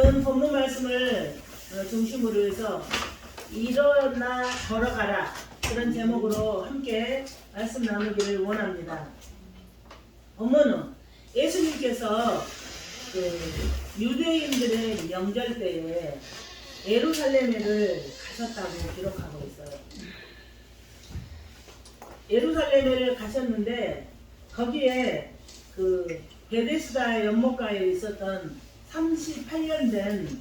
본문 말씀을 중심으로 해서 일어나 걸어가라 그런 제목으로 함께 말씀 나누기를 원합니다. 본문은 예수님께서 유대인들의 명절 때에 예루살렘에를 가셨다고 기록하고 있어요. 예루살렘에를 가셨는데 거기에 베데스다 연못가에 있었던 38년 된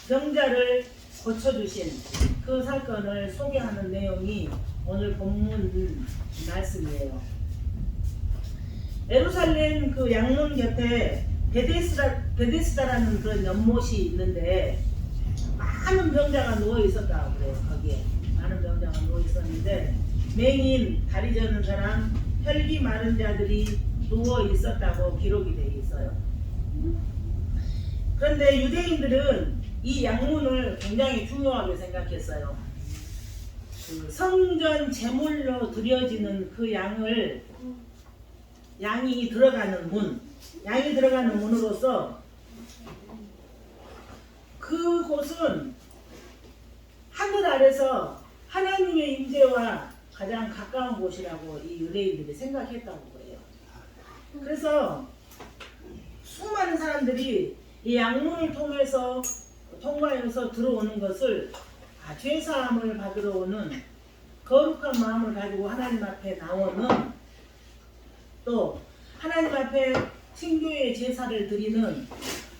병자를 고쳐주신 그 사건을 소개하는 내용이 오늘 본문 말씀이에요. 예루살렘 그 양문 곁에 베데스다라는 그런 연못이 있는데 많은 병자가 누워 있었다고 그래요. 거기에 많은 병자가 누워 있었는데 맹인, 다리 저는 사람, 혈기 마른 자들이 누워 있었다고 기록이 되어 있어요. 그런데 유대인들은 이 양문을 굉장히 중요하게 생각했어요. 성전 제물로 드려지는 그 양이 들어가는 문으로서 그곳은 하늘 아래서 하나님의 임재와 가장 가까운 곳이라고 이 유대인들이 생각했다고 그래요. 그래서 수많은 사람들이 이 양문을 통과해서 들어오는 것을 죄사함을 받으러 오는 거룩한 마음을 가지고 하나님 앞에 나오는, 또 하나님 앞에 신교의 제사를 드리는,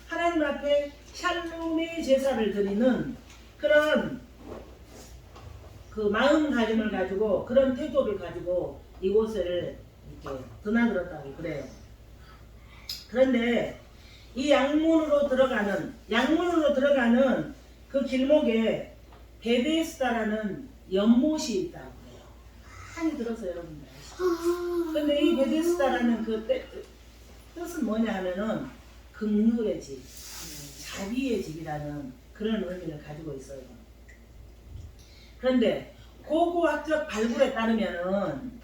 하나님 앞에 샬롬의 제사를 드리는 그런 그 마음가짐을 가지고, 그런 태도를 가지고 이곳을 이렇게 드나들었다고 그래요. 그런데 이 양문으로 들어가는 그 길목에 베데스다라는 연못이 있다고 해요. 많이 들어서 여러분들 아시죠? 근데 이 베데스다라는 그 뜻은 뭐냐 하면은 긍휼의 집, 자비의 집이라는 그런 의미를 가지고 있어요. 그런데 고고학적 발굴에 따르면은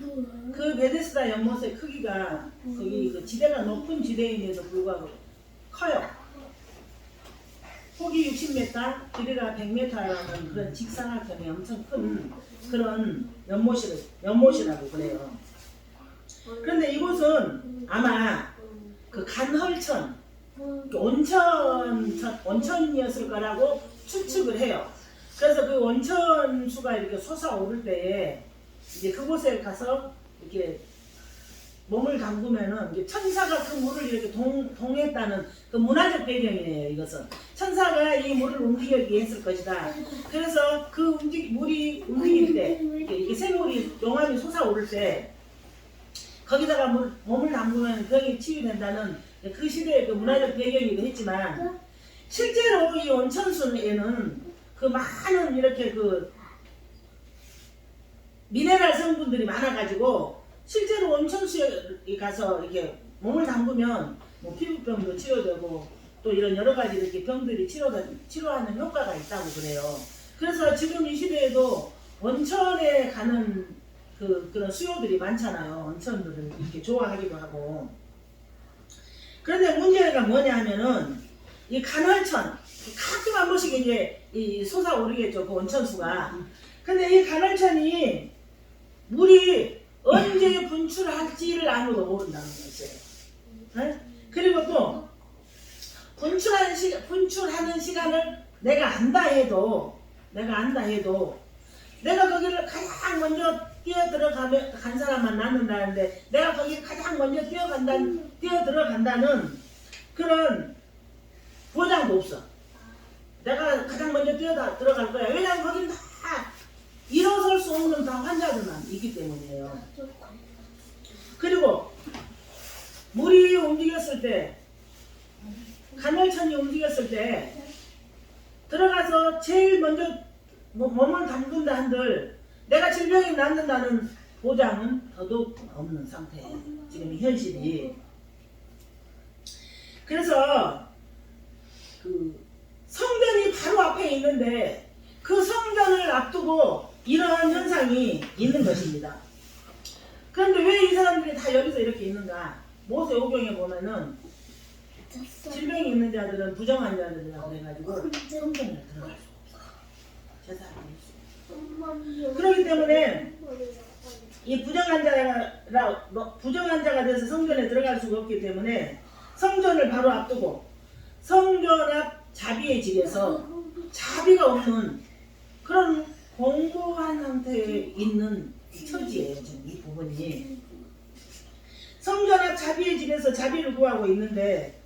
그 베데스다 연못의 크기가 거기 그 지대가 높은 지대임에도 불구하고 커요. 폭이 60m, 길이가 100m라는 그런 직사각형이 엄청 큰 그런 연못이라고 그래요. 그런데 이곳은 아마 그 간헐천, 온천이었을 거라고 추측을 해요. 그래서 그 온천수가 이렇게 솟아오를 때에 이제 그곳에 가서 이렇게 몸을 담그면은 천사가 그 물을 이렇게 동했다는 그 문화적 배경이에요. 이것은 천사가 이 물을 움직이게 했을 것이다. 그래서 그 물이 움직일 때 이렇게 샘물이 용암이 솟아오를 때 거기다가 몸을 담그면 병이 치유된다는 그 시대의 그 문화적 배경이기도 했지만, 실제로 이 온천수에는 그 많은 이렇게 그 미네랄 성분들이 많아가지고 실제로 온천수에 가서 이렇게 몸을 담그면 뭐 피부병도 치료되고 또 이런 여러 가지 이렇게 병들이 치료하는 효과가 있다고 그래요. 그래서 지금 이 시대에도 온천에 가는 그런 수요들이 많잖아요. 온천들을 이렇게 좋아하기도 하고. 그런데 문제가 뭐냐 하면은 이 간헐천, 가끔 한 번씩 이제 이 솟아오르겠죠, 그 온천수가. 근데 이 간헐천이 물이 언제 분출할지를 아무도 모른다는 거죠. 네? 그리고 또 분출하는 시간을 내가 안다 해도 내가 거기를 가장 먼저 간 사람만 낳는다는데, 내가 거기를 가장 먼저 들어간다는 그런 보장도 없어. 내가 가장 먼저 들어갈 거야. 왜냐하면 거기는 다 일어설 수 없는 다 환자들만 있기 때문이에요. 그리고 물이 움직였을 때, 간헐천이 움직였을 때 들어가서 제일 먼저 몸을 담근다 한들 내가 질병이 낫는다는 보장은 더더욱 없는 상태예요. 지금 현실이. 그래서 그 성전이 바로 앞에 있는데 그 성전을 앞두고 이러한 현상이 있는 것입니다. 그런데 왜 이 사람들이 다 여기서 이렇게 있는가? 모세오경에 보면은 질병이 있는 자들은 부정환자들이라고 그래가지고 성전에 들어갈 수 없어. 제사를 드릴 수 없어. 그렇기 때문에 이 부정환자가 돼서 성전에 들어갈 수가 없기 때문에 성전을 바로 앞두고 성전 앞 자비의 집에서 자비가 없는 그런 공고한 상태에 있는 처지예요. 지금 이 부분이 성전 앞 자비의 집에서 자비를 구하고 있는데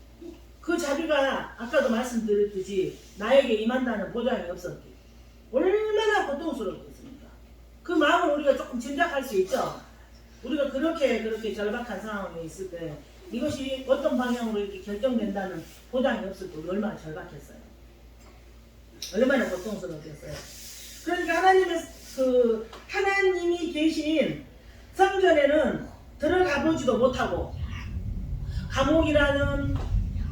그 자비가 아까도 말씀드렸듯이 나에게 임한다는 보장이 없었기 얼마나 고통스럽겠습니까? 그 마음을 우리가 조금 짐작할 수 있죠. 우리가 그렇게 절박한 상황에 있을 때 이것이 어떤 방향으로 이렇게 결정된다는 보장이 없을 때 얼마나 절박했어요. 얼마나 고통스럽겠어요. 그러니까 하나님이 계신 성전에는 들어가 보지도 못하고 감옥이라는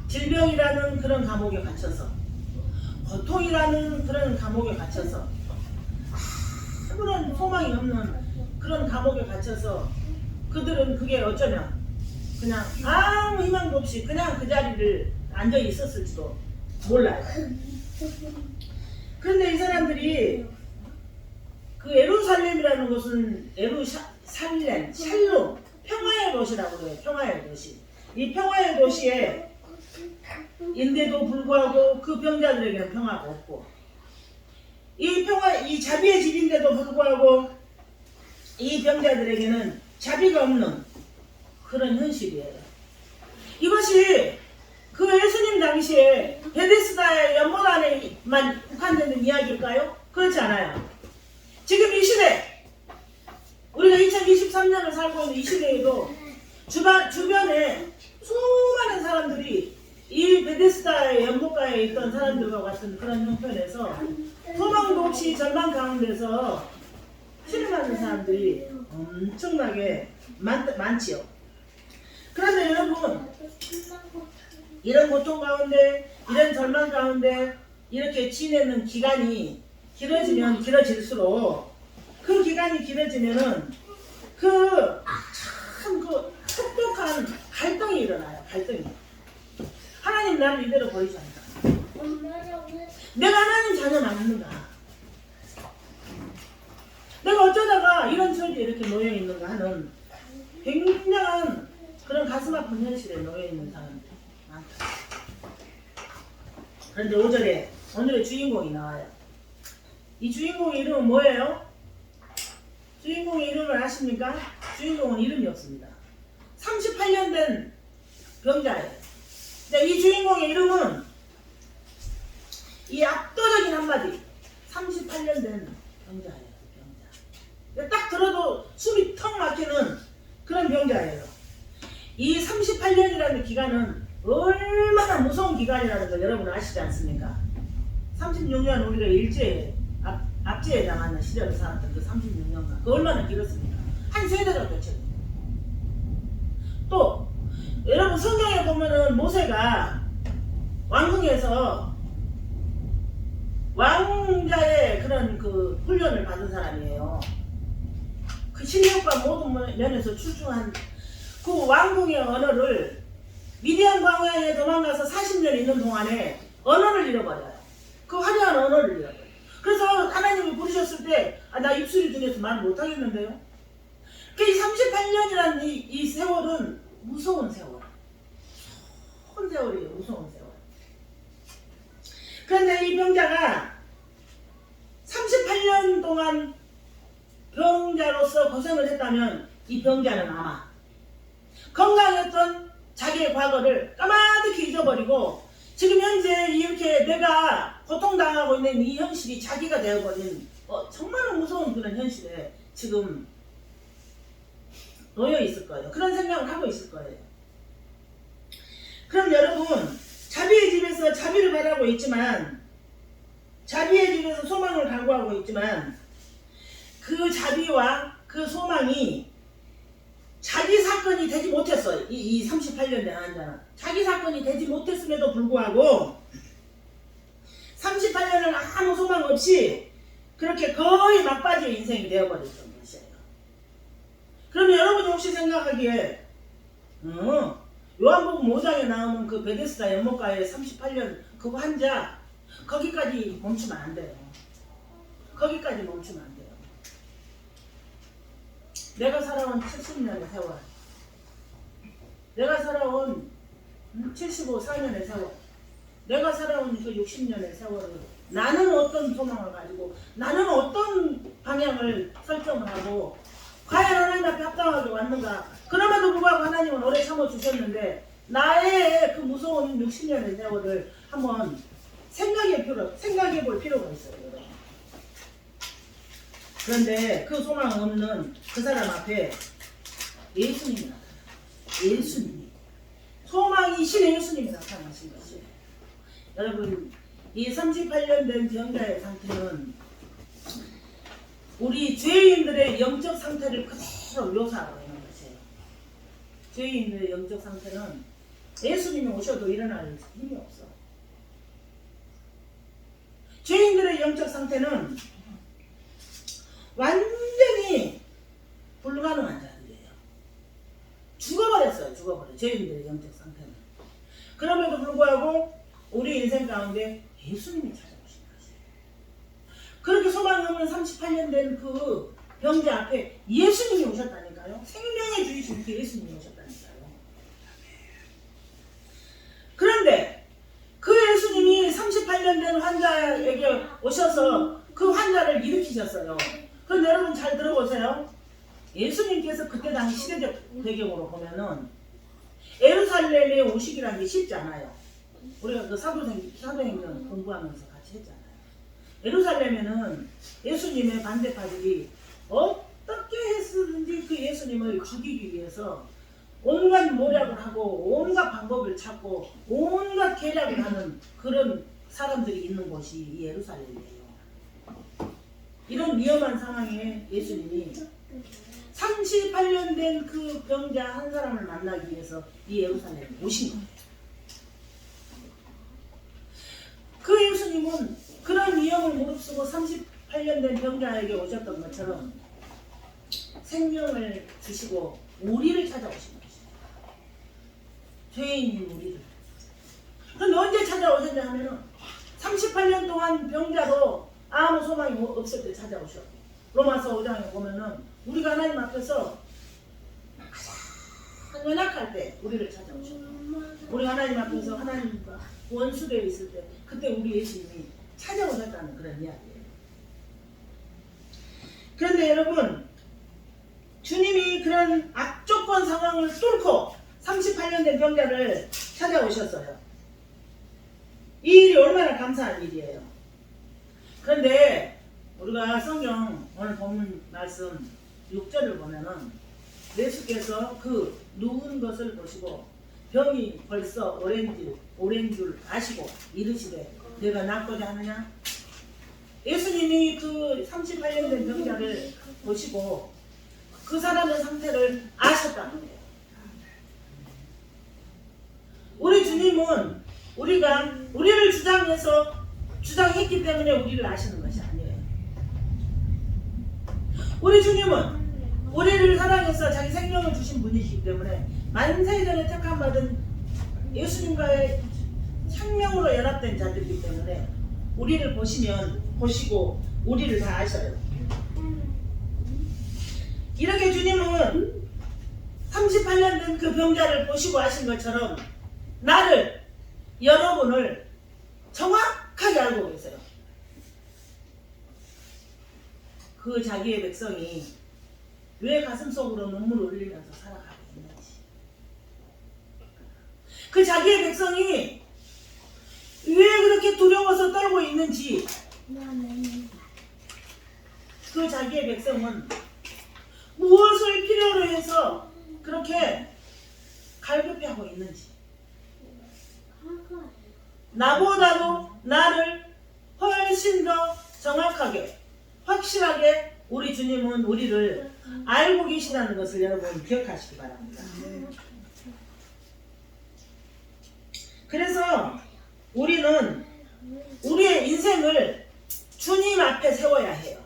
질병이라는 그런 감옥에 갇혀서 고통이라는 그런 감옥에 갇혀서 아무런 소망이 없는 그런 감옥에 갇혀서 그들은 그게 어쩌면 그냥 아무 희망도 없이 그냥 그 자리를 앉아 있었을지도 몰라요. 그런데 이 사람들이 그 예루살렘이라는 곳은 샬롬, 평화의 도시라고 그래요. 평화의 도시. 이 평화의 도시에 인데도 불구하고 그 병자들에게는 평화가 없고 이 자비의 집인데도 불구하고 이 병자들에게는 자비가 없는 그런 현실이에요. 이것이 그 예수님 당시에 베데스다의 연못 안에만 국한되는 이야기일까요? 그렇지 않아요. 지금 이 시대 우리가 2023년을 살고 있는 이 시대에도 주변에 수많은 사람들이 이 베데스다의 연못가에 있던 사람들과 같은 그런 형편에서 소망도 없이 절망 가운데서 실험하는 사람들이 엄청나게 많지요. 그런데 여러분 이런 고통 가운데 이런 절망 가운데 이렇게 지내는 기간이 길어지면 길어질수록 그 기간이 길어지면은 그 혹독한 갈등이 일어나요. 갈등이. 하나님 나를 이대로 버리지 않다. 내가 하나님 자녀 맞는가? 내가 어쩌다가 이런 처지에 이렇게 놓여 있는가 하는 굉장한 그런 가슴 아픈 현실에 놓여 있는 사람들이 많다. 그런데 5절에 오늘의 주인공이 나와요. 이 주인공의 이름은 뭐예요? 주인공의 이름을 아십니까? 주인공은 이름이 없습니다. 38년 된 병자예요. 근데 이 주인공의 이름은 이 압도적인 한마디 38년 된 병자예요. 병자. 딱 들어도 숨이 턱 막히는 그런 병자예요. 이 38년이라는 기간은 얼마나 무서운 기간이라는 걸 여러분 아시지 않습니까? 36년 우리가 압제에 당하는 시절을 살았던 그 36년간 그 얼마나 길었습니까? 한 세대가 교체됩니다. 또 여러분 성경에 보면은 모세가 왕궁에서 왕자의 그런 그 훈련을 받은 사람이에요. 그 실력과 모든 면에서 출중한 그 왕궁의 언어를 미디안 광야에 도망가서 40년 있는 동안에 언어를 잃어버려요. 그 화려한 언어를 잃어버려요. 그래서 하나님이 부르셨을 때 나 입술이 들려서 말 못하겠는데요. 그 38년이라는 이 세월은 무서운 세월. 무서운 세월이에요. 무서운 세월. 그런데 이 병자가 38년 동안 병자로서 고생을 했다면 이 병자는 아마 건강했던 자기의 과거를 까마득히 잊어버리고 지금 현재 이렇게 내가 고통당하고 있는 이 현실이 자기가 되어버린 정말 무서운 그런 현실에 지금 놓여 있을 거예요. 그런 생각을 하고 있을 거예요. 그럼 여러분 자비의 집에서 자비를 바라고 있지만 자비의 집에서 소망을 갈구하고 있지만 그 자비와 그 소망이 자기 사건이 되지 못했어요. 이 38년 된 환자는 자기 사건이 되지 못했음에도 불구하고 38년을 아무 소망 없이 그렇게 거의 막바지의 인생이 되어버렸던 것이에요. 그러면 여러분이 혹시 생각하기에 요한복음 5장에 나오는 그 베데스다 연못가에 38년 그 환자 거기까지 멈추면 안 돼요. 거기까지 멈추면 안 돼요. 내가 살아온 70년의 세월, 내가 살아온 75, 4년의 세월, 내가 살아온 그 60년의 세월을 나는 어떤 소망을 가지고 나는 어떤 방향을 설정을 하고 과연 하나님 앞에 합당하게 왔는가. 그럼에도 불구하고 하나님은 오래 참아주셨는데 나의 그 무서운 60년의 세월을 한번 생각해 볼 필요가 있어요. 여러분. 그런데 그 소망 없는 그 사람 앞에 예수님이 나타나요. 예수님이. 소망이신 예수님이 나타나신 것이에요. 여러분, 이 38년 된 병자의 상태는 우리 죄인들의 영적 상태를 그대로 묘사하고 있는 것이에요. 죄인들의 영적 상태는 예수님이 오셔도 일어날 힘이 없어. 죄인들의 영적 상태는 완전히 불가능한 자들이에요. 죽어버렸어요. 죄인들의 영적 상태는. 그럼에도 불구하고 우리 인생 가운데 예수님이 찾아오신 것이에요. 그렇게 소망이 없는 38년 된 그 병자 앞에 예수님이 오셨다니까요. 생명의 주이신 그 예수님이 오셨다니까요. 그런데 그 예수님이 38년 된 환자에게 오셔서 그 환자를 일으키셨어요. 그런데 여러분 잘 들어보세요. 예수님께서 그때 당시 시대적 배경으로 보면은 예루살렘에 오시기라는 게 쉽지 않아요. 우리가 그 사도행전 공부하면서 같이 했잖아요. 예루살렘에는 예수님의 반대파들이 어떻게 했든지 그 예수님을 죽이기 위해서 온갖 모략을 하고 온갖 방법을 찾고 온갖 계략을 하는 그런 사람들이 있는 곳이 이 예루살렘이에요. 이런 위험한 상황에 예수님이 38년 된 그 병자 한 사람을 만나기 위해서 이 예루살렘에 오신 거예요. 그 예수님은 그런 위험을 무릅쓰고 38년 된 병자에게 오셨던 것처럼 생명을 주시고 우리를 찾아오신 것이죠. 죄인인 우리를. 그런데 언제 찾아오셨냐 하면은 38년 동안 병자로 아무 소망이 없을 때 찾아오셨고, 로마서 5장에 보면은 우리가 하나님 앞에서 가장 연약할 때 우리를 찾아오셨고, 우리 하나님 앞에서 하나님과 원수되어 있을 때 그때 우리 예수님이 찾아오셨다는 그런 이야기예요. 그런데 여러분, 주님이 그런 악조건 상황을 뚫고 38년 된 병자를 찾아오셨어요. 이 일이 얼마나 감사한 일이에요. 그런데 우리가 성경 오늘 본문 말씀 6절을 보면은 예수께서 그 누운 것을 보시고 병이 벌써 오랜 줄 아시고 이르시되 내가 낫고자 하느냐? 예수님이 그 38년 된 병자를 보시고 그 사람의 상태를 아셨다는 거예요. 우리 주님은 우리를 주장했기 때문에 우리를 아시는 것이 아니에요. 우리 주님은 우리를 사랑해서 자기 생명을 주신 분이시기 때문에 만세전에 택함받은 예수님과의 생명으로 연합된 자들이기 때문에 우리를 보시고 우리를 다 아셔요. 이렇게 주님은 38년 된 그 병자를 보시고 하신 것처럼 나를, 여러분을 정확하게 알고 계세요. 그 자기의 백성이 왜 가슴속으로 눈물을 흘리면서 살아가고 있는지, 그 자기의 백성이 왜 그렇게 두려워서 떨고 있는지, 그 자기의 백성은 무엇을 필요로 해서 그렇게 갈급해하고 있는지, 나보다도 나를 훨씬 더 정확하게 확실하게 우리 주님은 우리를 알고 계시다는 것을 여러분 기억하시기 바랍니다. 그래서 우리는 우리의 인생을 주님 앞에 세워야 해요.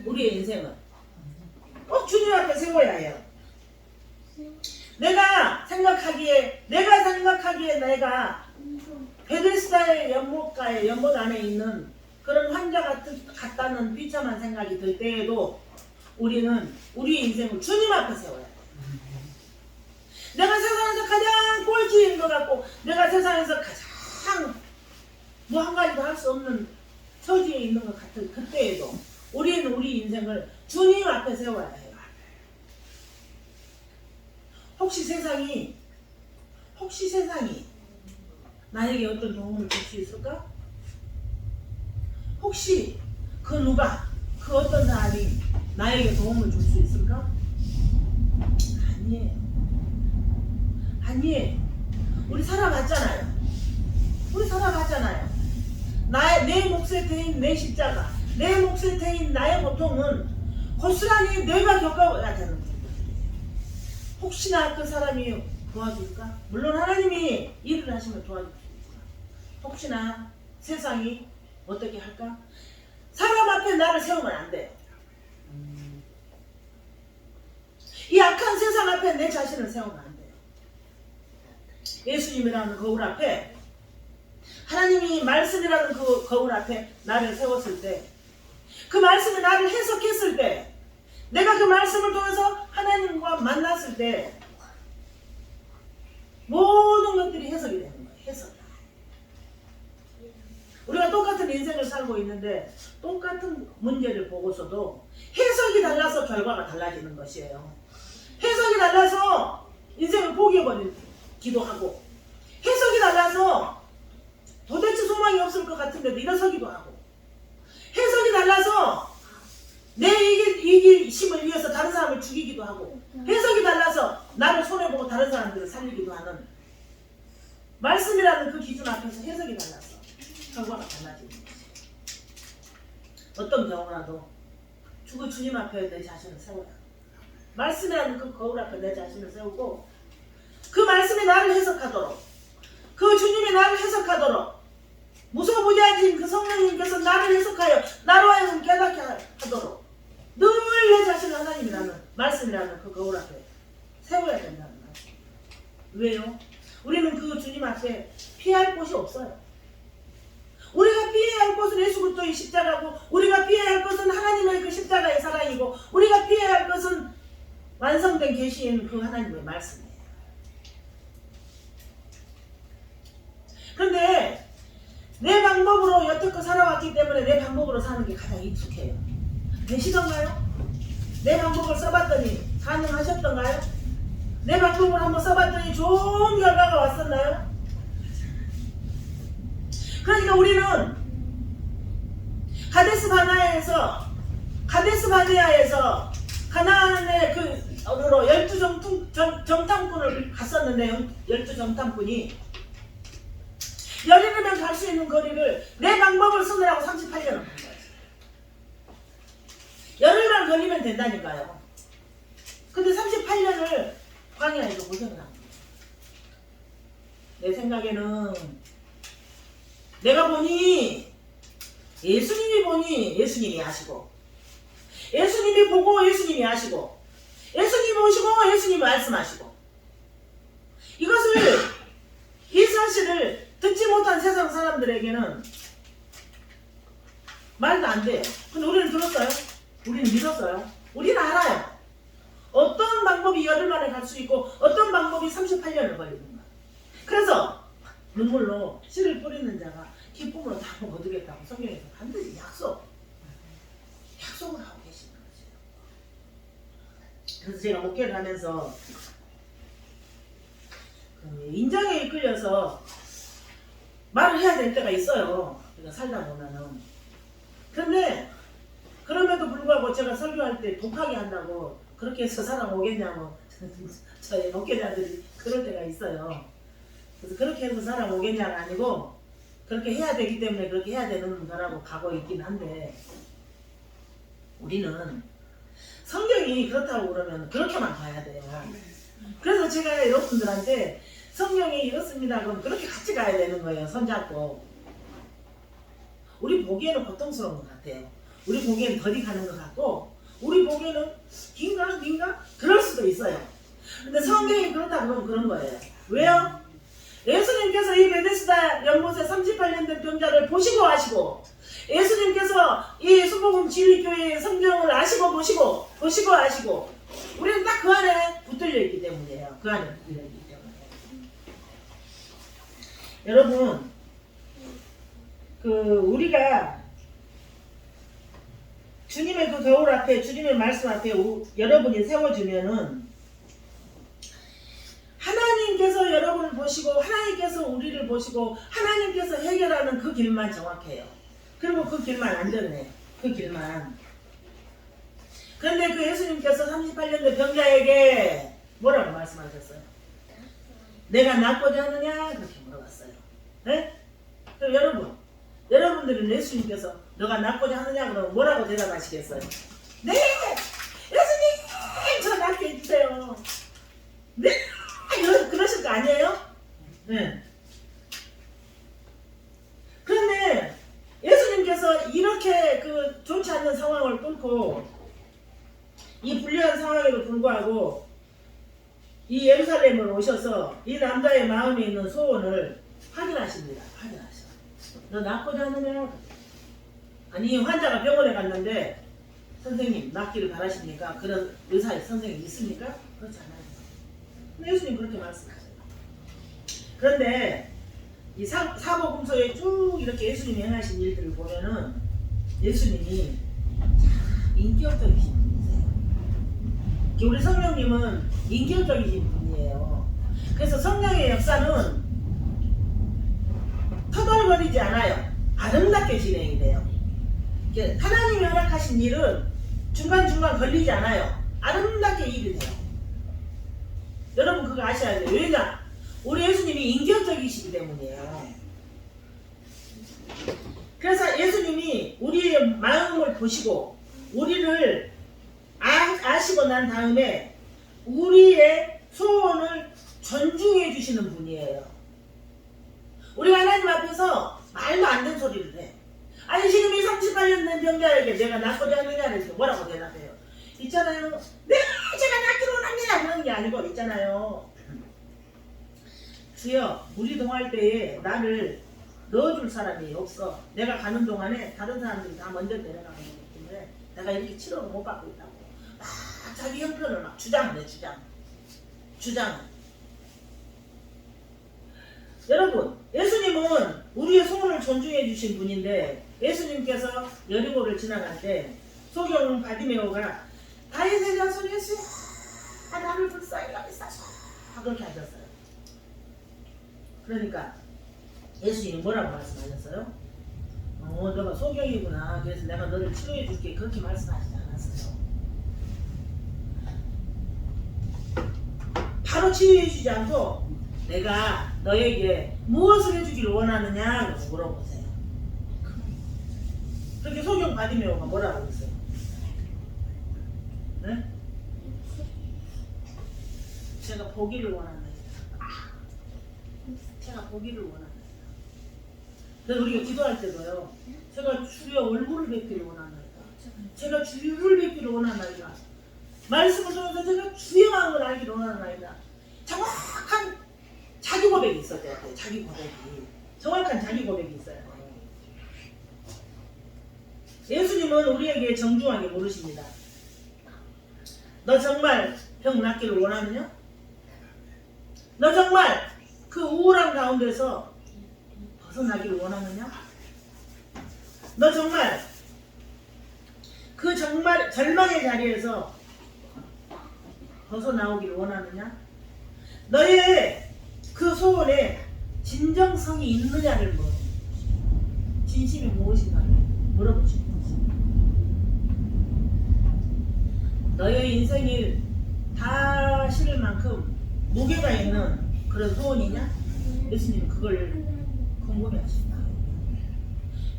우리의 인생은 꼭 주님 앞에 세워야 해요. 내가 생각하기에 내가 베데스다의 연못 안에 있는 그런 환자 같다는 비참한 생각이 들 때에도 우리는 우리의 인생을 주님 앞에 세워야 돼. 내가 세상에서 가장 꼴찌인 것 같고 내가 세상에서 가장 뭐 한 가지도 할 수 없는 처지에 있는 것 같은 그때에도 우리는 우리 인생을 주님 앞에 세워야 해요. 혹시 세상이 나에게 어떤 도움을 줄 수 있을까? 혹시 그 누가 그 어떤 사람이 나에게 도움을 줄 수 있을까? 아니에요. 우리 살아봤잖아요. 내 몫에 대인 내 십자가, 내 몫에 대인 나의 고통은 고스란히 내가 겪어야 되는 거예요. 혹시나 그 사람이 도와줄까? 물론 하나님이 일을 하시면 도와줄 수 있지만 혹시나 세상이 어떻게 할까? 사람 앞에 나를 세우면 안 돼요. 이 악한 세상 앞에 내 자신을 세우면 안 돼요. 예수님이라는 거울 앞에, 하나님이 말씀이라는 그 거울 앞에 나를 세웠을 때, 그 말씀이 나를 해석했을 때, 내가 그 말씀을 통해서 하나님과 만났을 때 모든 것들이 해석이 되는 거예요. 해석. 우리가 똑같은 인생을 살고 있는데 똑같은 문제를 보고서도 해석이 달라서 결과가 달라지는 것이에요. 해석이 달라서 인생을 포기해버리기도 하고, 해석이 달라서 도대체 소망이 없을 것 같은데도 일어서기도 하고, 해석이 달라서 내 이기심을 위해서 다른 사람을 죽이기도 하고, 해석이 달라서 나를 손해보고 다른 사람들을 살리기도 하는, 말씀이라는 그 기준 앞에서 해석이 달라서 결과가 달라지는 것이에요. 어떤 경우라도 주님 앞에 내 자신을 세워야 합니다. 말씀이라는 그 거울 앞에 내 자신을 세우고, 그 말씀이 나를 해석하도록, 그 주님이 나를 해석하도록, 무소부지하신 그 성령님께서 나를 해석하여 나로 하여금 깨닫게 하도록 늘 내 자신을 하나님이라는 말씀이라는 그 거울 앞에 세워야 된다는 말씀. 왜요? 우리는 그 주님 앞에 피할 곳이 없어요. 우리가 피해야 할 것은 예수 그리스도의 십자가고, 우리가 피해야 할 것은 하나님의 그 십자가의 사랑이고, 우리가 피해야 할 것은 완성된 계시인 그 하나님의 말씀이에요. 그런데 내 방법으로 여태껏 살아왔기 때문에 내 방법으로 사는 게 가장 익숙해요. 되시던가요? 내 방법을 써봤더니 가능하셨던가요? 내 방법을 한번 써봤더니 좋은 결과가 왔었나요? 그러니까 우리는 가데스 바네아에서 가나안의 그 어느로 12 정탐꾼을 갔었는데, 12 정탐꾼이 열흘이면 갈 수 있는 거리를 내 방법을 쓰느라고 38년을 간 거예요. 열흘만 걸리면 된다니까요. 근데 38년을 광야에서 고생을 한 거예요. 내 생각에는 내가 보니 예수님이 보니 예수님이 아시고, 예수님이 보고 예수님이 아시고, 예수님이 보시고 예수님이 말씀하시고, 이 사실을 듣지 못한 세상 사람들에게는 말도 안 돼요. 근데 우리는 들었어요? 우리는 믿었어요? 우리는 알아요. 어떤 방법이 열흘 만에 갈 수 있고 어떤 방법이 38년을 걸리는가. 그래서 눈물로 씨를 뿌리는 자가 기쁨으로 다 거두겠다고 성경에서 반드시 약속을 하고 계시는 거죠. 그래서 제가 목회를 하면서 인정에 이끌려서 말을 해야 될 때가 있어요. 그러니까 살다 보면은. 그런데 그럼에도 불구하고 제가 설교할 때 독하게 한다고 그렇게 해서 사람 오겠냐고 저희 목회자들이 그럴 때가 있어요. 그래서 그렇게 해서 사람 오겠냐가 아니고 그렇게 해야 되기 때문에 그렇게 해야 되는 거라고 가고 있긴 한데, 우리는 성경이 그렇다고 그러면 그렇게만 가야 돼요. 그래서 제가 여러분들한테 성경이 이렇습니다 그럼 그렇게 같이 가야 되는 거예요. 손잡고. 우리 보기에는 고통스러운 것 같아요. 우리 보기에는 더디 가는 것 같고, 우리 보기에는 긴가 그럴 수도 있어요. 근데 성경이 그렇다 그러면 그런 거예요. 왜요? 예수님께서 이 베데스다 연못에 38년 된 병자를 보시고 아시고, 예수님께서 이 수복음 지휘교회의 성경을 아시고 보시고 아시고, 우리는 딱 그 안에 붙들려 있기 때문이에요. 그 안에 붙들려 있기 때문에. 여러분, 우리가 주님의 그 거울 앞에, 주님의 말씀 앞에 여러분이 세워주면은, 하나님께서 여러분을 보시고, 하나님께서 우리를 보시고, 하나님께서 해결하는 그 길만 정확해요. 그리고 그 길만 안전해요. 그 길만. 그런데 그 예수님께서 38년 된 병자에게 뭐라고 말씀하셨어요? 내가 낫고자 하느냐? 그렇게 물어봤어요. 네? 그럼 여러분들은 예수님께서 너가 낫고자 하느냐? 그러면 뭐라고 대답하시겠어요? 네! 예수님! 저 낫게 해주세요. 네! 그러실 거 아니에요? 네. 그런데 예수님께서 이렇게 그 좋지 않는 상황을 뚫고, 이 불리한 상황에도 불구하고 이 예루살렘으로 오셔서 이 남자의 마음에 있는 소원을 확인하십니다. 확인하셔. 너 낫고자 하느냐? 아니, 환자가 병원에 갔는데 선생님 낫기를 바라십니까? 그런 의사 선생님 있습니까? 그렇지 않아요. 근데 예수님 그렇게 말씀하세요. 그런데 이 사복음서에 쭉 이렇게 예수님이 행하신 일들을 보면은 예수님이 참 인격적이신 분이세요. 우리 성령님은 인격적이신 분이에요. 그래서 성령의 역사는 터덜거리지 않아요. 아름답게 진행이 돼요. 하나님이 허락하신 일은 중간중간 걸리지 않아요. 아름답게 일이 돼요. 여러분 그거 아셔야 돼요. 왜냐? 우리 예수님이 인격적이시기 때문이에요. 그래서 예수님이 우리의 마음을 보시고 우리를 아시고 난 다음에 우리의 소원을 존중해 주시는 분이에요. 우리가 하나님 앞에서 말도 안 되는 소리를 해. 아니 지금 이 38년 된 병자에게 내가 낫고자 하느냐를 뭐라고 대답해요? 있잖아요. 네 제가 낫기로 원합니다. 그런 게 아니고 있잖아요. 주여 우리 동할 때에 나를 넣어줄 사람이 없어. 내가 가는 동안에 다른 사람들이 다 먼저 내려가는 거기 때문에 내가 이렇게 치료를 못 받고 있다고 막 자기 형편을 막 주장을 해. 주장. 여러분 예수님은 우리의 소원을 존중해 주신 분인데 예수님께서 여리고를 지나갈 때 소경 바디메오가 다윗의 자손 예수야 나를 불쌍히 여기소서 그렇게 하셨어요. 그러니까 예수님이 뭐라고 말씀하셨어요? 너가 소경이구나. 그래서 내가 너를 치료해 줄게. 그렇게 말씀하시지 않았어요. 바로 치료해 주지 않고 내가 너에게 무엇을 해주기를 원하느냐 물어보세요. 그렇게 소경 바디메오가 뭐라고 했어요? 네? 제가 보기를 원한다. 제가 보기를 원한다. 그래서 우리가 기도할 때도요. 제가 주의 얼굴을 뵙기를 원하나이다. 제가 주의 얼굴을 뵙기를 원하나이다. 말씀을 통해서 제가 주의 마음을 알기를 원하나이다. 정확한 자기 고백이 있어야 돼요. 자기 고백이. 정확한 자기 고백이 있어야 돼요. 예수님은 우리에게 정중하게 물으십니다. 너 정말 병 낫기를 원하느냐? 너 정말 그 우울한 가운데서 벗어나기를 원하느냐? 너 정말 그 정말 절망의 자리에서 벗어나오기를 원하느냐? 너의 그 소원에 진정성이 있느냐를 진심이 무엇인가를 물어보시는 것입니다. 너의 인생이 다 실을 만큼 무게가 있는 그런 소원이냐? 예수님은 그걸 궁금해하신다.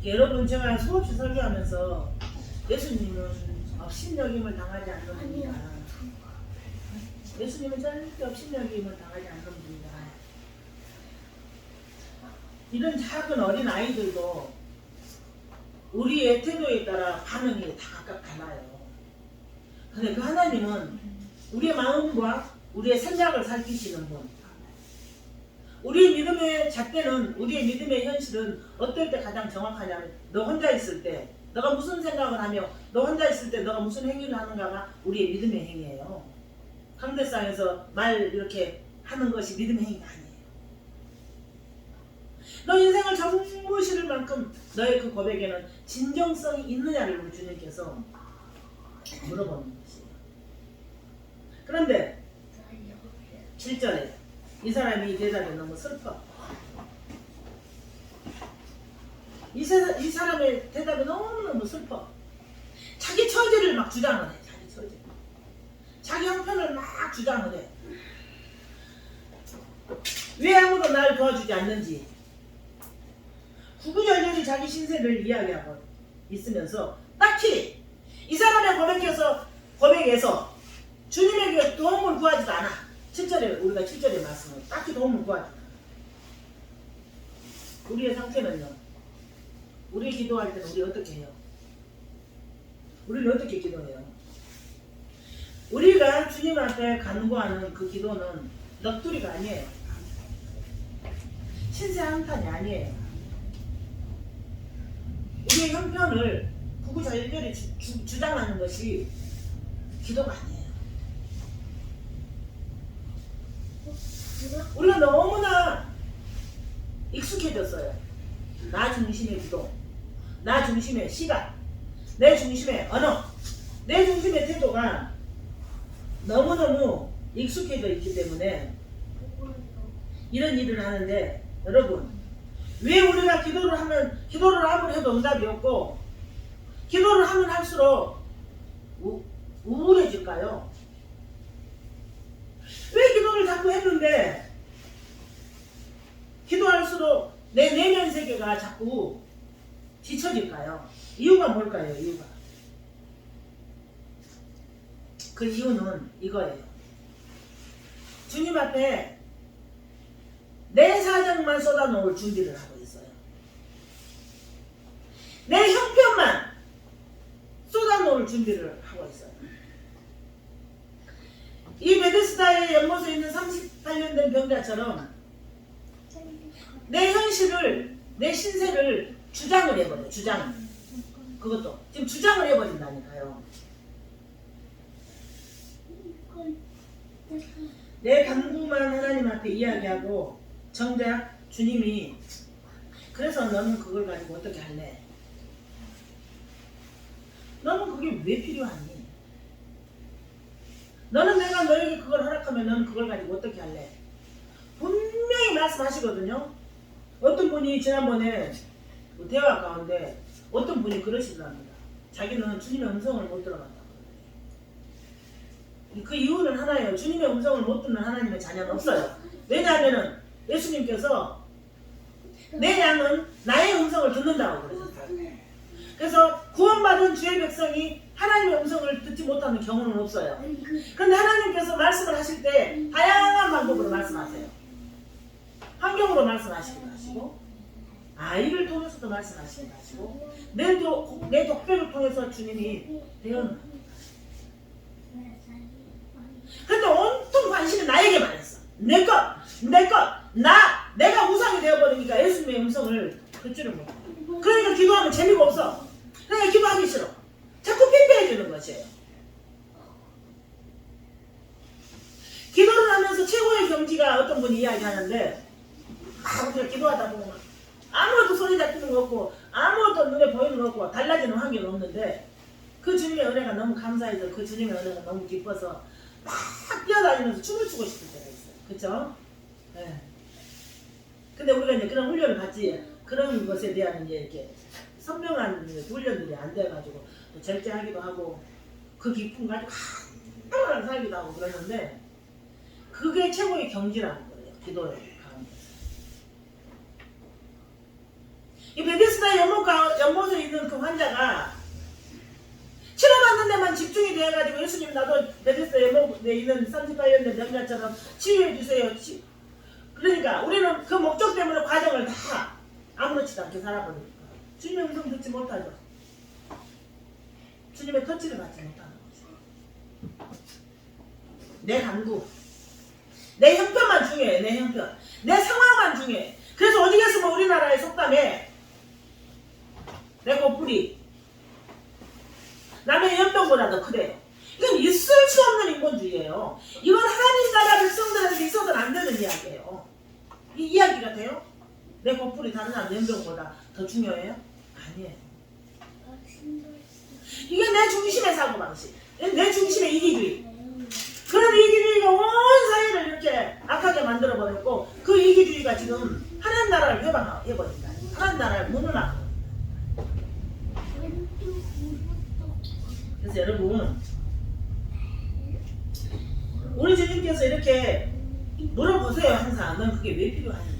여러분 제가 수없이 설교하면서 예수님은 업신여김을 당하지 않는 분이다. 예수님은 절대 업신여김을 당하지 않는 분이다. 이런 작은 어린 아이들도 우리의 태도에 따라 반응이 다 각각 달라요. 근데 그 하나님은 우리의 마음과 우리의 생각을 살피시는 분. 우리의 믿음의 잣대는, 우리의 믿음의 현실은 어떨 때 가장 정확하냐면 너 혼자 있을 때, 너가 무슨 생각을 하며 너 혼자 있을 때 너가 무슨 행위를 하는가가 우리의 믿음의 행위예요. 강대상에서 말 이렇게 하는 것이 믿음의 행위가 아니에요. 너 인생을 전부 실을 만큼 너의 그 고백에는 진정성이 있느냐를 우리 주님께서 물어보는 것이에요. 그런데 7절에 이 사람이 이 대답이 너무 슬퍼. 이 사람의 대답이 너무너무 슬퍼. 자기 처지를 막 주장을 해. 자기 처지. 자기 형편을 막 주장을 해. 왜 아무도 날 도와주지 않는지. 구구절절히 자기 신세를 이야기하고 있으면서 딱히 이 사람의 고백에서 주님에게 도움을 구하지도 않아. 7절에 우리가 7절의 말씀은 딱히 도움을 구하지 않아. 우리의 상태는요. 우리 기도할 때는 우리 어떻게 해요? 우리는 어떻게 기도해요? 우리가 주님 앞에 간구하는 그 기도는 넋두리가 아니에요. 신세 한탄이 아니에요. 우리의 형편을 구구절절히 주장하는 것이 기도가 아니에요. 우리가 너무나 익숙해졌어요. 나 중심의 기도, 나 중심의 시각, 내 중심의 언어, 내 중심의 태도가 너무너무 익숙해져 있기 때문에 이런 일을 하는데, 여러분 왜 우리가 기도를 아무리 해도 응답이 없고 기도를 하면 할수록 우울해질까요? 왜 기도를 자꾸 했는데 기도할수록 내 내면 세계가 자꾸 뒤처질까요? 이유가 뭘까요? 이유가. 그 이유는 이거예요. 주님 앞에 내 사정만 쏟아놓을 준비를 하고 있어요. 내 형편만 쏟아놓을 준비를 하고 있어요. 이 베데스다의 연못에 있는 38년 된 병자처럼 내 현실을, 내 신세를 주장을 해버려요. 주장을. 그것도 지금 주장을 해버린다니까요. 내 간구만 하나님 앞에 이야기하고 정작 주님이 그래서 너는 그걸 가지고 어떻게 할래? 너는 그게 왜 필요하니? 너는 내가 너에게 그걸 허락하면 너는 그걸 가지고 어떻게 할래? 분명히 말씀하시거든요. 어떤 분이 지난번에 대화 가운데 어떤 분이 그러시더랍니다. 자기는 주님의 음성을 못 들어간다고. 그 이유는 하나예요. 주님의 음성을 못 듣는 하나님의 자녀는 없어요. 왜냐하면 예수님께서 내 양은 나의 음성을 듣는다고 그러셨어요. 그래서 구원받은 주의 백성이 하나님의 음성을 듣지 못하는 경우는 없어요. 그런데 하나님께서 말씀을 하실 때 다양한 방법으로 말씀하세요. 환경으로 말씀하시기도 하시고, 아이를 통해서도 말씀하시기도 하시고, 내 독백을 통해서 주님이 대언을 합니다. 그런데 온통 관심이 나에게만 했어. 내 것, 내가 우상이 되어버리니까 예수님의 음성을 듣지를 못해. 그러니까 기도하면 재미가 없어. 그러니까 기도하기 싫어. 자꾸 피폐해지는 것이에요. 기도를 하면서 최고의 경지가 어떤 분이 이야기하는데, 우리가 기도하다 보면 아무것도 소리 잡히는 거 없고 아무것도 눈에 보이는 거 없고 달라지는 환경이 없는데 그 주님의 은혜가 너무 감사해서 그 주님의 은혜가 너무 기뻐서 막 뛰어다니면서 춤을 추고 싶을 때가 있어요. 그쵸? 네. 근데 우리가 이제 그런 훈련을 받지, 그런 것에 대한 이제 이렇게 선명한 훈련들이 안 돼가지고 또 절제하기도 하고 그 기쁨 가지고 한동안 살기도 하고 그러는데 그게 최고의 경지라는 거예요. 기도의 가운데. 이 베데스다 연못에 있는 그 환자가 치료받는 데만 집중이 되어가지고 예수님 나도 베데스다 연못에 있는 38년 된 병자처럼 치유해 주세요. 그러니까 우리는 그 목적 때문에 과정을 다 아무렇지도 않게 살아버리니까 주님의 음성 듣지 못하죠. 주님의 터치를 받지 못하는 거죠. 내 간구, 내 형편만 중요해. 내 형편. 내 상황만 중요해. 그래서 어디 갔으면 우리나라의 속담에 내 꽃뿌리 남의 연병보다 더 크대요. 이건 있을 수 없는 인본주의예요. 이건 하나님 나라 백성들한테 있어서는 안 되는 이야기예요. 이 이야기가 돼요? 내 꽃뿌리 다른 사람 연병보다 더 중요해요? 아니에요. 이게 내 중심의 사고방식, 내 중심의 이기주의. 그런 이기주의가 온 사회를 이렇게 악하게 만들어버렸고, 그 이기주의가 지금 하나님 나라를 회방해버린다. 하나님 나라를 무너뜨려. 그래서 여러분, 우리 주님께서 이렇게 물어보세요. 항상 넌 그게 왜 필요하니?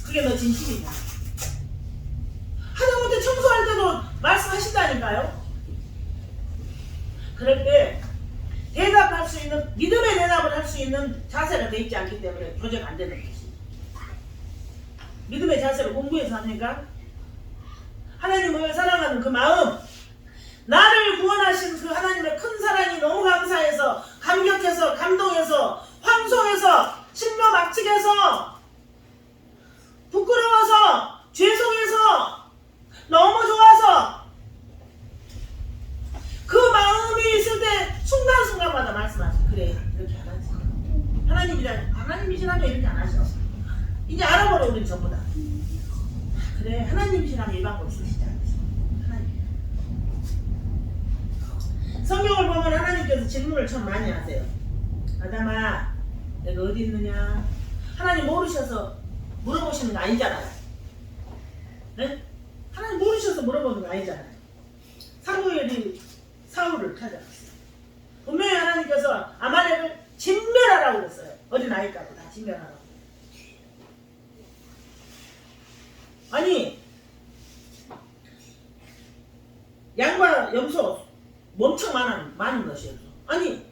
그게 너 진심이냐? 하다못해 청소할 때도 말씀하신다니까요. 그럴 때 대답할 수 있는, 믿음의 대답을 할 수 있는 자세가 돼 있지 않기 때문에 교제가 안 되는 것입니다. 믿음의 자세를 공부해서 합니까? 하나님을 사랑하는 그 마음, 나를 구원하신 그 하나님의 큰 사랑이 너무 감사해서, 감격해서, 감동해서, 황송해서, 심려 막측해서, 부끄러워서, 죄송해서, 너무 좋아서, 그 마음이 있을 때 순간순간마다 말씀하세요. 그래, 이렇게 안 하지. 하나님이시라면 이렇게 안 하셔. 이제 알아버려, 우린 전부 다. 그래, 하나님이시라면 이 방법 쓰시지 않으셔. 하나님. 성경을 보면 하나님께서 질문을 참 많이 하세요. 아담아, 내가 어디 있느냐? 하나님 모르셔서 물어보시는 거 아니잖아요. 네? 하나님 모르셔서 물어보는 거 아니잖아요. 사무엘이 사울을 찾아갔어요. 분명히 하나님께서 아말렉을 진멸하라고 그랬어요. 어린 아이까지 다 진멸하라고. 아니, 양과 염소 엄청 많은 것이었어. 아니,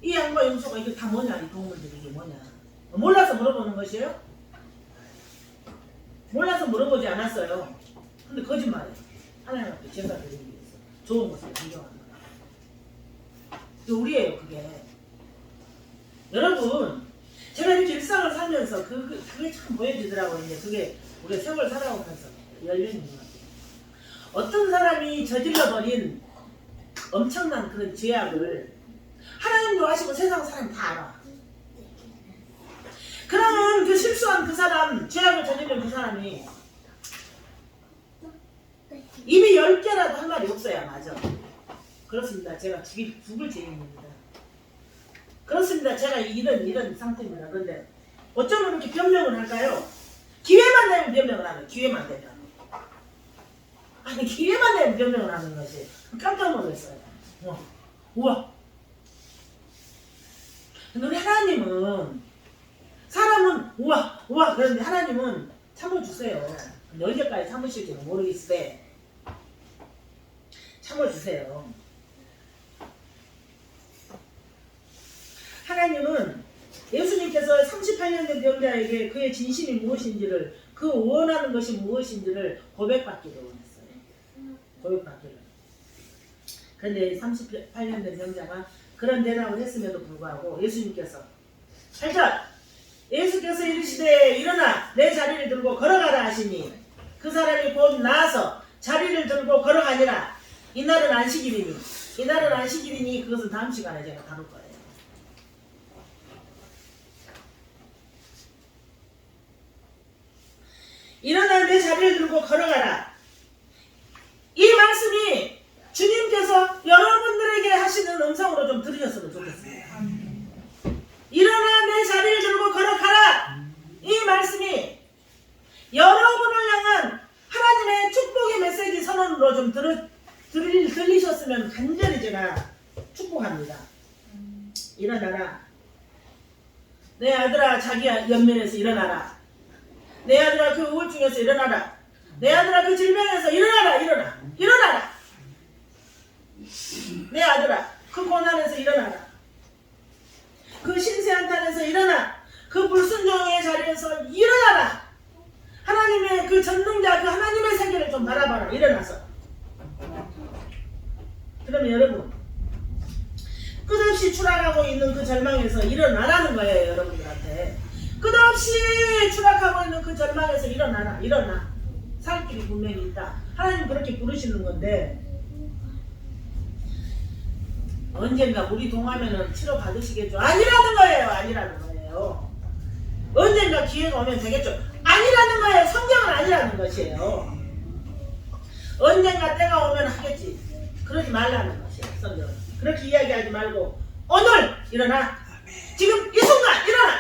이 양과 염소가 이게 다 뭐냐? 이 동물들이 이게 뭐냐? 몰라서 물어보는 것이에요? 몰라서 물어보지 않았어요. 근데 거짓말이에요. 하나님 앞에 제사 드리기 위해서 좋은 것을 인정하는 거예요. 우리예요, 그게. 여러분, 제가 이렇게 일상을 살면서 그게 참 보여지더라고요. 이제 그게 우리가 세월 살아오면서 열리는 것 같아요. 어떤 사람이 저질러버린 엄청난 그런 죄악을 하나님도 아시고 세상 사람이 다 알아. 그러면 그 실수한 그 사람, 죄악을 저지른 그 사람이 입이 10개라도 한 말이 없어야 맞아. 그렇습니다. 제가 죽을 죄인입니다. 그렇습니다. 제가 이런 상태입니다. 그런데 어쩌면 이렇게 변명을 할까요? 기회만 되면 변명을 하는, 기회만 되면. 아니, 기회만 되면 변명을 하는 것이 깜짝 놀랐어요. 우와. 근데 우리 하나님은, 사람은 우와 그런데 하나님은 참아주세요. 근데 언제까지 참으실지는 모르겠을 참아주세요. 하나님은 예수님께서 38년 된 병자에게 그의 진심이 무엇인지를, 그 원하는 것이 무엇인지를 고백받기를 원했어요. 고백받기를. 그런데 38년 된 병자가 그런 대답을 했음에도 불구하고 예수님께서 8절, 예수께서 이르시되 일어나 내 자리를 들고 걸어가라 하시니 그 사람이 곧 나아서 자리를 들고 걸어가니라. 이날은 안식일이니 그것은 다음 시간에 제가 다룰 거예요. 일어나 내 자리를 들고 걸어가라. 이 말씀이 주님께서 여러분들에게 하시는 음성으로 좀 들으셨으면 좋겠습니다. 일어나 내 자리를 들고 걸어가라. 이 말씀이 여러분을 향한 하나님의 축복의 메시지 선언으로 좀 들리셨으면 간절히 제가 축복합니다. 일어나라. 내 아들아, 자기 연면에서 일어나라. 내 아들아, 그 우울증에서 일어나라. 내 아들아, 그 질병에서 일어나라. 내 아들아, 그 고난에서 일어나라. 그 신세한탄에서 일어나. 그 불순종의 자리에서 일어나라. 하나님의 그 전능자, 그 하나님의 세계를 좀 바라봐라. 일어나서. 그러면 여러분, 끝없이 추락하고 있는 그 절망에서 일어나라는 거예요. 여러분들한테 끝없이 추락하고 있는 그 절망에서 일어나. 살 길이 분명히 있다. 하나님 그렇게 부르시는 건데 언젠가 우리 동하면은 치료 받으시겠죠? 아니라는 거예요. 언젠가 기회가 오면 되겠죠? 아니라는 거예요. 성경은 아니라는 것이에요. 언젠가 때가 오면 하겠지. 그러지 말라는 것이에요. 성경은. 그렇게 이야기하지 말고 오늘 일어나. 지금 이 순간 일어나.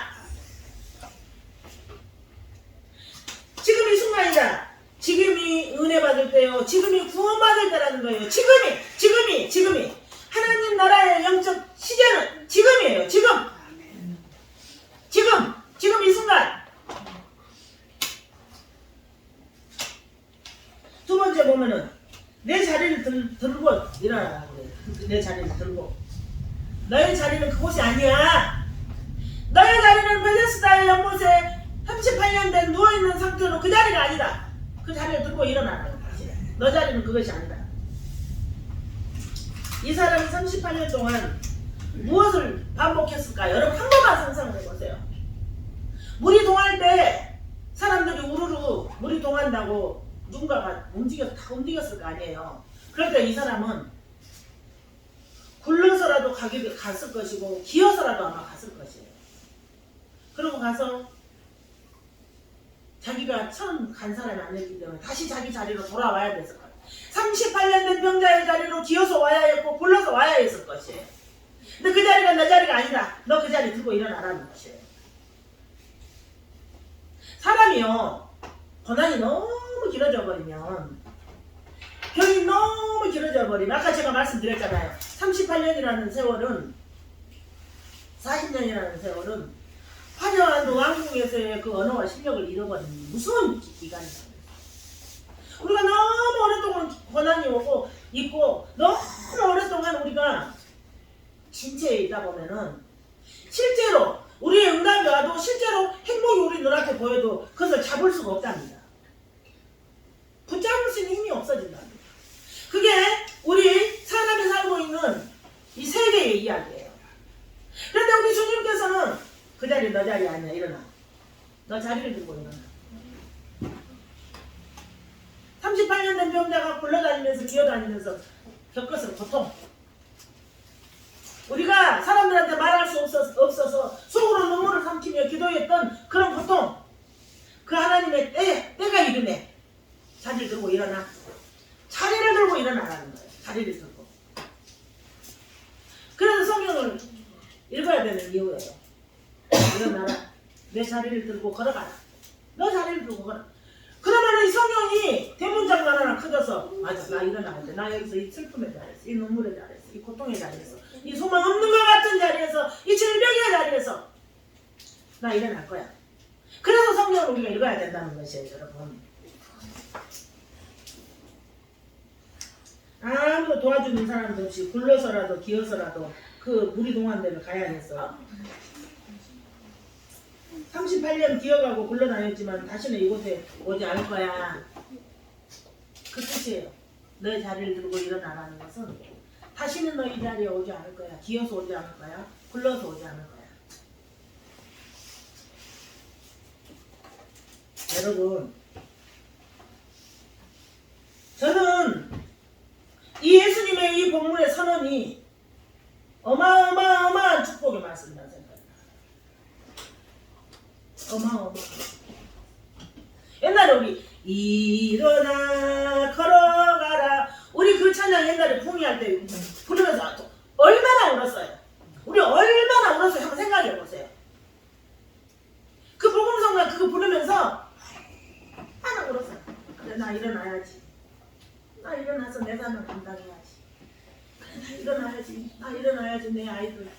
지금 이 순간이다. 지금이 은혜 받을 때요. 지금이 구원 받을 때라는 거예요. 지금이. 하나님 나라의 영적 시제는 지금이에요. 지금 이 순간. 두 번째 보면은 내 자리를 들고 일어나라 그래요. 내 자리를 들고. 너의 자리는 그곳이 아니야. 너의 자리는 베데스다의 연못에 38년 된 누워있는 상태로 그 자리가 아니다. 그 자리를 들고 일어나라. 너 자리는 그것이 아니다. 이 사람이 38년 동안 무엇을 반복했을까? 여러분 한 번만 상상을 해보세요. 물이 동할 때 사람들이 우르르 물이 동한다고 누군가가 다 움직였을 거 아니에요. 그럴 때 이 사람은 굴러서라도 갔을 것이고 기어서라도 아마 갔을 것이에요. 그러고 가서 자기가 처음 간 사람이 아니기 때문에 다시 자기 자리로 돌아와야 됐을 거예요. 38년 된 병자의 자리로 기어서 와야 했고 굴러서 와야 했을 것이에요. 근데 그 자리가 내 자리가 아니다. 너 그 자리 들고 일어나라는 것이에요. 사람이요, 고난이 너무 길어져 버리면, 병이 너무 길어져 버리면, 아까 제가 말씀드렸잖아요. 38년이라는 세월은, 40년이라는 세월은 화려한 왕궁에서의 그 언어와 실력을 잃어버리는 무서운 기간이다. 우리가 너무 오랫동안 고난이 오고 있고 너무 오랫동안 우리가 진체에 있다 보면은 실제로 우리의 응답이 와도 실제로 행복이 우리 눈앞에 보여도 그것을 잡을 수가 없답니다. 붙잡을 수 있는 힘이 없어진답니다. 그게 우리 사람이 살고 있는 이 세계의 이야기예요. 그런데 우리 주님께서는 그 자리 너 자리 아니야. 일어나. 너 자리를 들고 일어나. 38년 된 병자가 굴러다니면서 기어다니면서 겪었을 고통. 우리가 사람들한테 말할 수 없어서 속으로 눈물을 삼키며 기도했던 그런 고통. 그 하나님의 때가 이르네. 자리를 들고 일어나. 자리를 들고 일어나라는 거예요. 자리를 들고. 그래서 성경을 읽어야 되는 이유예요. 일어나라. 내 자리를 들고 걸어가라. 너 자리를 들고 걸어라. 그러면 이 성경이 대문짝만 하나 커져서 맞아, 나 일어나야 돼. 나 여기서 이 슬픔의 자리에서, 이 눈물의 자리에서, 이 고통의 자리에서, 이 소망 없는 것 같은 자리에서, 이 질병의 자리에서 나 일어날 거야. 그래서 성경을 우리가 읽어야 된다는 것이에요, 여러분. 아무도 도와주는 사람도 없이 굴러서라도 기어서라도 그 물이 동한 데를 가야 했어. 38년 기어가고 굴러다녔지만 다시는 이곳에 오지 않을 거야. 그 뜻이에요. 너의 자리를 들고 일어나라는 것은 다시는 너희 자리에 오지 않을 거야. 기어서 오지 않을 거야. 굴러서 오지 않을 거야. 여러분, 저는 이 예수님의 이 본문의 선언이 어마어마한 축복의 말씀이라고 생각합니다. 어마어마. 옛날에 우리 일어나 걸어가라, 우리 그 찬양 옛날에 풍이할 때 부르면서 얼마나 울었어요. 우리 얼마나 울었어요. 한번 생각해 보세요. 그 복음성가 그거 부르면서 하나 울었어요. 그래, 나 일어나야지. 나 일어나서 내 삶을 감당해야지. 그래, 나 일어나야지. 나 일어나야지. 내 아이들.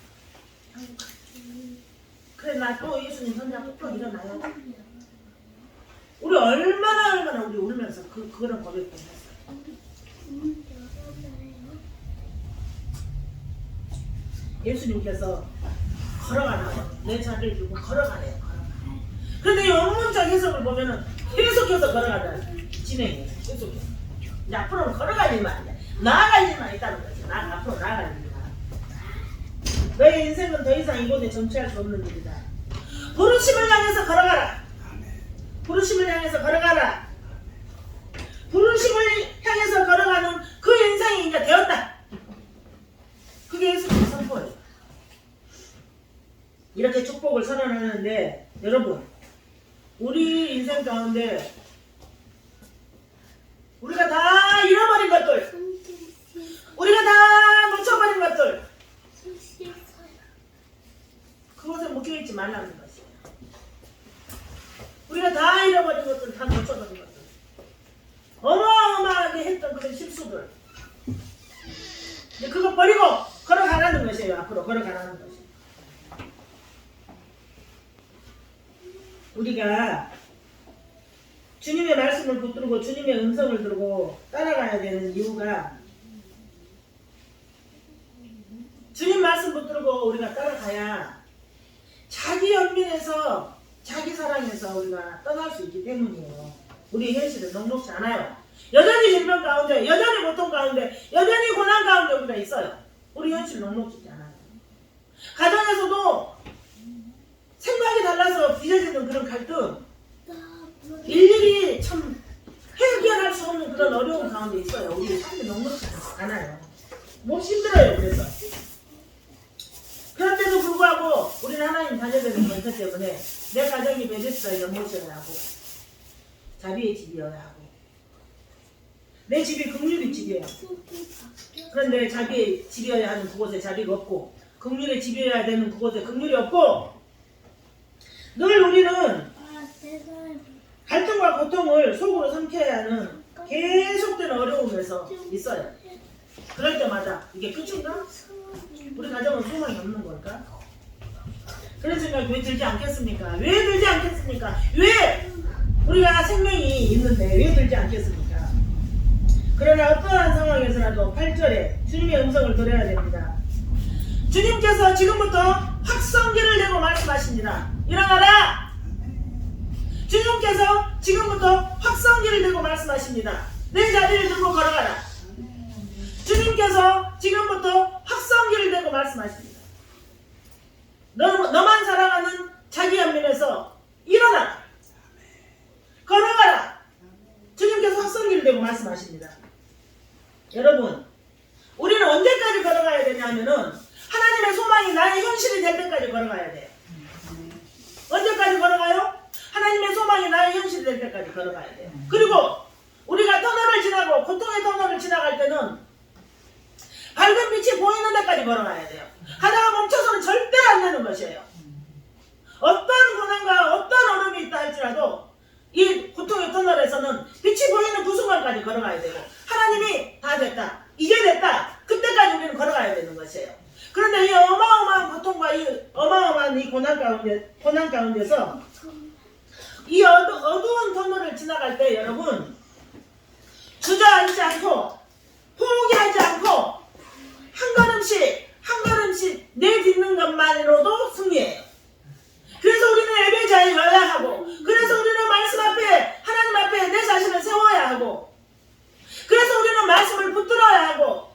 그래, 나 또 예수님 선장 또 일어나야지. 우리 얼마나 우리 울면서 그런 고백을 했어요. 예수님께서 걸어가라. 내 자리를 두고 걸어가래요. 그런데 이 원문적 해석을 보면은 계속해서 걸어가다 진행해요. 계속해서. 이제 앞으로는 걸어갈 일만 아니야. 나아갈 일만 있다는 거지. 앞으로 나아갈 일만. 너의 인생은 더 이상 이곳에 정치할 수 없는 일이다. 부르심을 향해서 걸어가라. 부르심을 향해서 걸어가라. 부르심을 향해서 걸어가는 그 인생이 이제 되었다. 그게 예수님의 선포예요. 이렇게 축복을 선언하는데 여러분, 우리 인생 가운데 우리가 다 잃어버린 것들, 우리가 다 놓쳐버린 것들, 그것에 묶여있지 말라는 것이에요. 우리가 다 잃어버린 것들, 다 놓쳐버린 것들, 어마어마하게 했던 그런 실수들, 그거 버리고 걸어가라는 것이에요. 앞으로 걸어가라는 것이에요. 우리가 주님의 말씀을 붙들고 주님의 음성을 들고 따라가야 되는 이유가, 주님 말씀 붙들고 우리가 따라가야 자기 연민에서 자기 사랑에서 우리가 떠날 수 있기 때문이에요. 우리 현실은 녹록지 않아요. 여전히 질병 가운데, 여전히 고통 가운데, 여전히 고난 가운데 우리가 있어요. 우리 현실 녹록지 않아요. 가정에서도 생각이 달라서 빚어지는 그런 갈등, 일일이 참 해결할 수 없는 그런 어려운 가운데 있어요. 우리 삶이 녹록지 않아요. 못 힘들어요. 그래서 그런데도 불구하고 우리는 하나님 자녀되는 권세 때문에 내 가정이 베데스다의 연못이어야 하고 자비의 집이어야 하고 내 집이 긍휼의 집이에요. 그런데 자비의 집이어야 하는 그곳에 자비가 없고 긍휼의 집이어야 되는 그곳에 긍휼이 없고 늘 우리는 갈등과 고통을 속으로 삼켜야 하는 계속되는 어려움에서 있어요. 그럴 때마다 이게 끝인가? 우리 가정은 소망이 없는 걸까? 그런 생각이 왜 들지 않겠습니까? 왜 들지 않겠습니까? 왜 우리가 생명이 있는데 왜 들지 않겠습니까? 그러나 어떠한 상황에서라도 8절에 주님의 음성을 들어야 됩니다. 주님께서 지금부터 확성기를 내고 말씀하십니다. 일어나라! 주님께서 지금부터 확성기를 내고 말씀하십니다. 내 자리를 들고 걸어가라. 주님께서 지금부터 확성기를 내고 말씀하십니다. 너만 사랑하는 자기 연민에서 일어나라. 걸어가라. 주님께서 확성기를 내고 말씀하십니다. 여러분, 우리는 언제까지 걸어가야 되냐면은 하나님의 소망이 나의 현실이 될 때까지 걸어가야 돼요. 언제까지 걸어가요? 하나님의 소망이 나의 현실이 될 때까지 걸어가야 돼요. 그리고 우리가 터널을 지나고 고통의 터널을 지나갈 때는 밝은 빛이 보이는 데까지 걸어가야 돼요. 가다가 멈춰서는 절대로 안 되는 것이에요. 어떤 고난과 어떤 어려움이 있다 할지라도 이 고통의 터널에서는 빛이 보이는 그 순간까지 걸어가야 되고 하나님이 다 됐다, 이제 됐다, 그때까지 우리는 걸어가야 되는 것이에요. 그런데 이 어마어마한 고통과 이 어마어마한 이 고난 가운데서 이 어두운 터널을 지나갈 때 여러분 주저앉지 않고 포기하지 않고 한 걸음씩 내딛는 것만으로도 승리예요. 그래서 우리는 예배자에 여야 하고, 그래서 우리는 말씀 앞에, 하나님 앞에 내 자신을 세워야 하고, 그래서 우리는 말씀을 붙들어야 하고,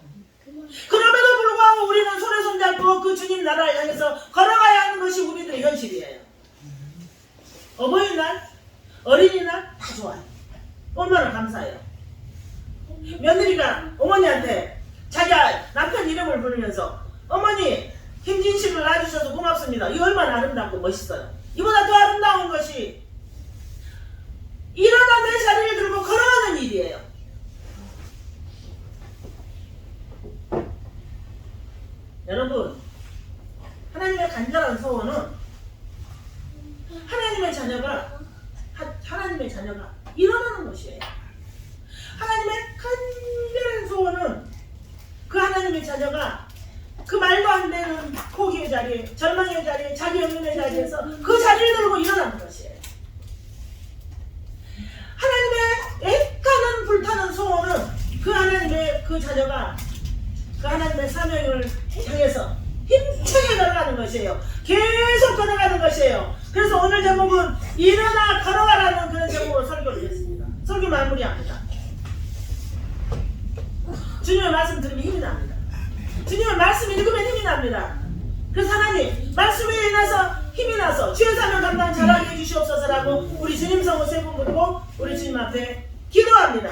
그럼에도 불구하고 우리는 손에 손잡고 그 주님 나라를 향해서 걸어가야 하는 것이 우리들의 현실이에요. 어버이날, 어린이날 다 좋아요. 얼마나 감사해요. 며느리가 어머니한테 자기 남편 이름을 부르면서 어머니 김진식을 낳아주셔서 고맙습니다. 이 얼마나 아름답고 멋있어요. 이보다 더 아름다운 것이 일어나 내 자리를 들고 걸어가는 일이에요. 여러분, 하나님의 간절한 소원은 하나님의 자녀가 일어나는 것이에요. 하나님의 간절한 소원은 그 하나님의 자녀가 그 말도 안 되는 포기의 자리에, 절망의 자리에, 자기 연민의 자리에서 그 자리를 들고 일어나는 것이에요. 하나님의 애타는 불타는 소원은 그 하나님의 그 자녀가 그 하나님의 사명을 향해서 힘차게 걸어가는 것이에요. 계속 걸어가는 것이에요. 그래서 오늘 제목은 일어나 걸어가라는 그런 제목으로 설교를 했습니다. 설교 마무리합니다. 주님의 말씀 들으면 힘이 납니다. 주님의 말씀 읽으면 힘이 납니다. 그래서 하나님 말씀에 인해서 힘이 나서 주의 사명 감당 잘하게 해주시옵소서라고 우리 주님 성을 세 분 부르고 우리 주님 앞에 기도합니다.